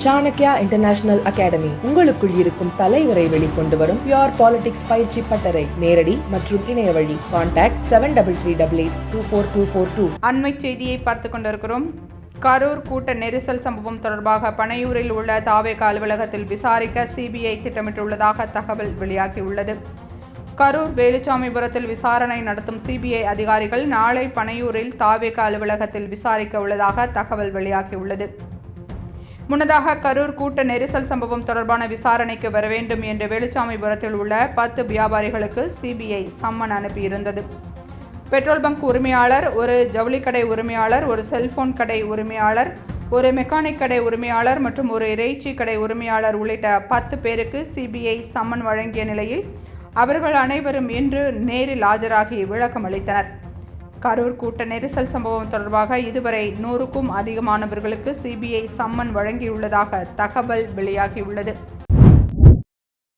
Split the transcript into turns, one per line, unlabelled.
Chanakya international academy உங்களுக்குள் இருக்கும் தலைவரை வெளிக்கொண்டு வரும் பியூர் பாலிடிக்ஸ் பயிற்சி பட்டறை. நேரடி மற்றும் இணைய வழி. கான்டாக்ட் 7338824242.
அண்மை செய்தியை பார்த்து கொண்டிருக்கிறோம். கரூர் கூட்ட நெரிசல் சம்பவம் தொடர்பாக பனையூரில் உள்ள தாவேக அலுவலகத்தில் விசாரிக்க சிபிஐ திட்டமிட்டுள்ளதாக தகவல் வெளியாகியுள்ளது. கரூர் வேலுச்சாமிபுரத்தில் விசாரணை நடத்தும் சிபிஐ அதிகாரிகள் நாளை பனையூரில் தாவேக அலுவலகத்தில் விசாரிக்க உள்ளதாக தகவல் வெளியாகியுள்ளது. முன்னதாக கரூர் கூட்ட நெரிசல் சம்பவம் தொடர்பான விசாரணைக்கு வர வேண்டும் என்று வேலுச்சாமிபுரத்தில் உள்ள 10 வியாபாரிகளுக்கு சிபிஐ சம்மன் அனுப்பியிருந்தது. பெட்ரோல் பங்க் உரிமையாளர், ஒரு ஜவுளி கடை உரிமையாளர், ஒரு செல்போன் கடை உரிமையாளர், ஒரு மெக்கானிக் கடை உரிமையாளர் மற்றும் ஒரு இறைச்சி கடை உரிமையாளர் உள்ளிட்ட 10 பேருக்கு சிபிஐ சம்மன் வழங்கிய நிலையில் அவர்கள் அனைவரும் இன்று நேரில் ஆஜராகி விளக்கம் அளித்தனர். கரூர் கூட்ட நெரிசல் சம்பவம் தொடர்பாக இதுவரை 100க்கும் அதிகமானவர்களுக்கு சிபிஐ சம்மன் வழங்கியுள்ளதாக தகவல் வெளியாகியுள்ளது.